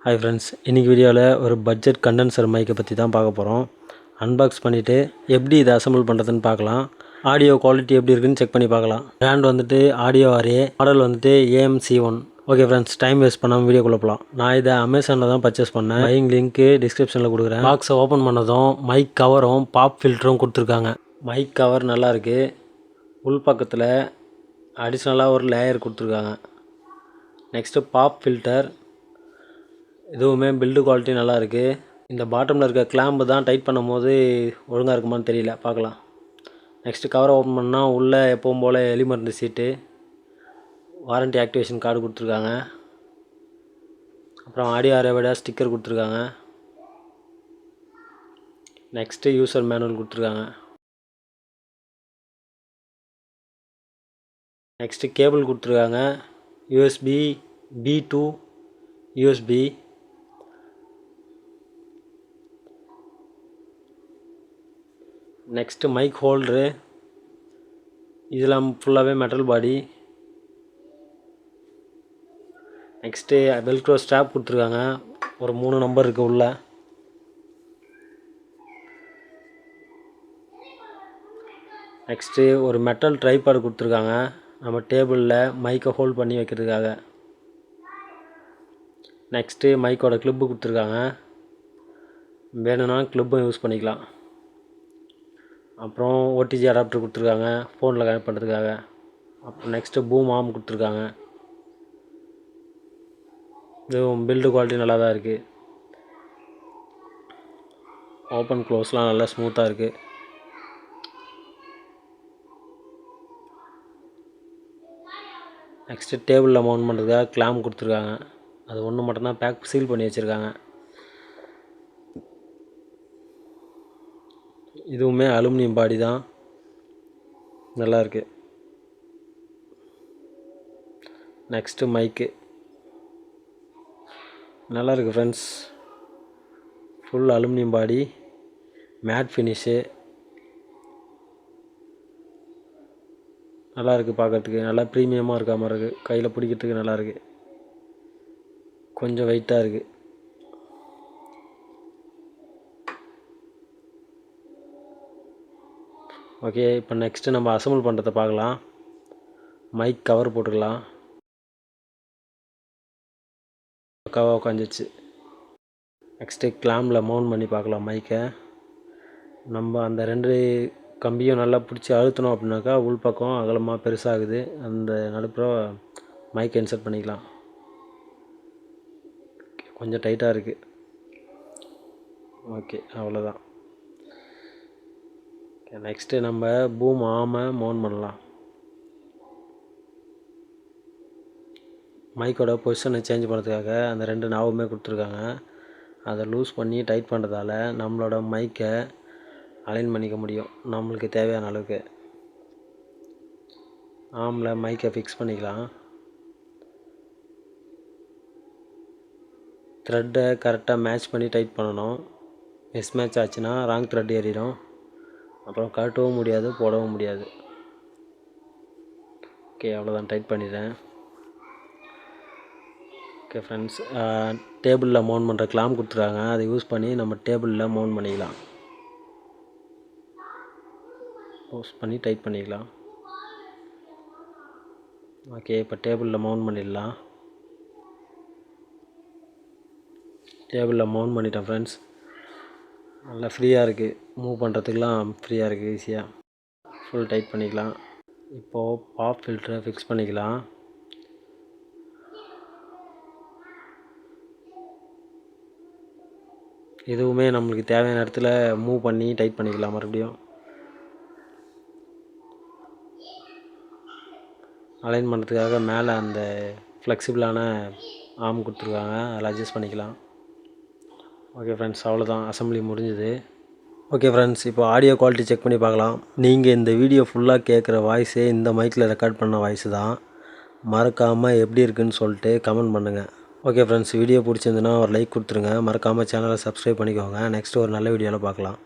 Hi friends, இன்றைக்கி வீடியோவில் ஒரு பட்ஜெட் கண்டென்சர் மைக்கை பற்றி தான் பார்க்க போகிறோம். அன்பாக்ஸ் பண்ணிவிட்டு எப்படி இதை அசம்பிள் பண்ணுறதுன்னு பார்க்கலாம். ஆடியோ குவாலிட்டி எப்படி இருக்குன்னு செக் பண்ணி பார்க்கலாம். பிராண்ட் வந்துட்டு ஆடியோ ஆர்ஏ, மாடல் வந்துட்டு AMC1. Okay friends, time waste பண்ணாமல் வீடியோக்குள்ளே போகலாம். நான் இதை அமேசானில் தான் பர்ச்சேஸ் பண்ணேன். பையிங் லிங்க்கு டிஸ்கிரிப்ஷனில் கொடுக்குறேன். பாக்ஸை ஓப்பன் பண்ணதும் மைக் கவரும் பாப் ஃபில்டரும் கொடுத்துருக்காங்க. மைக் கவர் நல்லாயிருக்கு. உள் பக்கத்தில் அடிஷ்னலாக ஒரு லேயர் கொடுத்துருக்காங்க. நெக்ஸ்ட்டு பாப் ஃபில்டர், இதுவுமே பில்டு குவாலிட்டி நல்லாயிருக்கு. இந்த பாட்டமில் இருக்க கிளாம்பு தான் டைட் பண்ணும் போது ஒழுங்காக இருக்குமான்னு தெரியல, பார்க்கலாம். நெக்ஸ்ட்டு கவரை ஓப்பன் பண்ணால் உள்ளே எப்பவும் போல் எலி மருந்து சீட்டு, வாரண்ட்டி ஆக்டிவேஷன் கார்டு கொடுத்துருக்காங்க. அப்புறம் ஆடியோ ஆர்ஏவோட ஸ்டிக்கர் கொடுத்துருக்காங்க. நெக்ஸ்ட்டு யூசர் மேனுவல் கொடுத்துருக்காங்க. நெக்ஸ்ட்டு கேபிள் கொடுத்துருக்காங்க. USB B to USB. Next mic holder, இதெல்லாம் ஃபுல்லாகவே metal body. Next Velcro strap கொடுத்துருக்காங்க. ஒரு 3 நம்பர் இருக்குது உள்ள. நெக்ஸ்ட்டு ஒரு மெட்டல் ட்ரைபாட் கொடுத்துருக்காங்க, நம்ம டேபிளில் மைக்கை ஹோல்ட் பண்ணி வைக்கிறதுக்காக. நெக்ஸ்ட்டு மைக்கோட கிளிப்பு கொடுத்துருக்காங்க, வேணும்னா கிளிப்பும் யூஸ் பண்ணிக்கலாம். அப்புறம் OTG அடாப்டர் கொடுத்துருக்காங்க, ஃபோனில் கனெக்ட் பண்ணுறதுக்காக. அப்புறம் நெக்ஸ்ட்டு பூம் ஆர்ம் கொடுத்துருக்காங்க. இதுவும் பில்டு குவாலிட்டி நல்லா தான் இருக்குது. ஓப்பன் க்ளோஸ்லாம் நல்லா ஸ்மூத்தாக இருக்குது. நெக்ஸ்ட்டு டேபிளில் மவுண்ட் பண்ணுறதுக்காக கிளாம்ப் கொடுத்துருக்காங்க. அது ஒன்று மட்டும்தான் பேக் சீல் பண்ணி வச்சுருக்காங்க. இதுவுமே அலுமினியம் பாடி தான், நல்லாயிருக்கு. நெக்ஸ்ட்டு மைக்கு நல்லாயிருக்கு ஃப்ரெண்ட்ஸ். ஃபுல் அலுமினியம் பாடி, மேட் ஃபினிஷு, நல்லாயிருக்கு. பார்க்குறதுக்கு நல்லா ப்ரீமியமாக இருக்க மாதிரி இருக்குது. கையில் பிடிக்கிறதுக்கு நல்லாயிருக்கு. கொஞ்சம் வெயிட்டாக இருக்குது. ஓகே, இப்போ நெக்ஸ்ட்டு நம்ம அசம்பிள் பண்ணுறதை பார்க்கலாம். மைக் கவர் போட்டுக்கலாம். பக்காவாக உட்காந்துச்சு. நெக்ஸ்ட்டு கிளாம்பில் மவுண்ட் பண்ணி பார்க்கலாம் மைக்கை. நம்ம அந்த 2 கம்பியும் நல்லா பிடிச்சி அழுத்தணும் அப்படின்னாக்கா உள்பக்கம் அகலமாக பெருசாகுது. அந்த நடுப்புற மைக்கை இன்சர்ட் பண்ணிக்கலாம். கொஞ்சம் டைட்டாக இருக்குது. ஓகே, அவ்வளோதான். நெக்ஸ்ட்டு நம்ம பூம் ஆர்மை மவுண்ட் பண்ணலாம். மைக்கோட பொசிஷனை சேஞ்ச் பண்ணுறதுக்காக அந்த 2 நாவுமே கொடுத்துருக்காங்க. அதை லூஸ் பண்ணி டைட் பண்ணுறதால நம்மளோட மைக்கை அலைன் பண்ணிக்க முடியும் நம்மளுக்கு தேவையான அளவுக்கு. ஆர்மில் மைக்கை ஃபிக்ஸ் பண்ணிக்கலாம். த்ரெட்டை கரெக்டாக மேட்ச் பண்ணி டைட் பண்ணணும். மிஸ் மேட்ச் ஆச்சுன்னா ராங் த்ரெட் ஏறிடும். அப்புறம் கட்டவும் முடியாது, போடவும் முடியாது. ஓகே, அவ்வளோதான், டைட் பண்ணிடுறேன். ஓகே ஃப்ரெண்ட்ஸ், டேபிளில் மவுண்ட் பண்ணுற கிளாம்ப் கொடுத்துருக்காங்க. அதை யூஸ் பண்ணி நம்ம டேபிளில் மவுண்ட் பண்ணிக்கலாம். யூஸ் பண்ணி டைட் பண்ணிக்கலாம். ஓகே, இப்போ டேபிளில் மவுண்ட் பண்ணிடலாம். டேபிளில் மவுண்ட் பண்ணிட்டேன் ஃப்ரெண்ட்ஸ். நல்லா ஃப்ரீயாக இருக்குது. மூவ் பண்ணுறதுக்கெலாம் ஃப்ரீயாக இருக்குது, ஈஸியாக. ஃபுல் டைட் பண்ணிக்கலாம். இப்போது பாப் ஃபில்டரை ஃபிக்ஸ் பண்ணிக்கலாம். இதுவுமே நம்மளுக்கு தேவையான இடத்துல மூவ் பண்ணி டைட் பண்ணிக்கலாம். மறுபடியும் அலைன் பண்ணுறதுக்காக மேலே அந்த ஃப்ளெக்சிபிளான ஆர்ம் கொடுத்துருக்காங்க, அதில் அட்ஜஸ்ட் பண்ணிக்கலாம். ஓகே ஃப்ரெண்ட்ஸ், அவ்வளோதான், அசம்பிளி முடிஞ்சுது. ஓகே ஃப்ரெண்ட்ஸ், இப்போ ஆடியோ குவாலிட்டி செக் பண்ணி பார்க்கலாம். நீங்கள் இந்த வீடியோ ஃபுல்லாக கேட்குற வாய்ஸே இந்த மைக்கில் ரெக்கார்ட் பண்ண வாய்ஸ் தான். மறக்காமல் எப்படி இருக்குன்னு சொல்லிட்டு கமெண்ட் பண்ணுங்கள். ஓகே ஃப்ரெண்ட்ஸ், வீடியோ பிடிச்சிருந்துன்னா ஒரு லைக் கொடுத்துருங்க. மறக்காமல் சேனலை சப்ஸ்கிரைப் பண்ணிக்கோங்க. நெக்ஸ்ட்டு ஒரு நல்ல வீடியோவில் பார்க்கலாம்.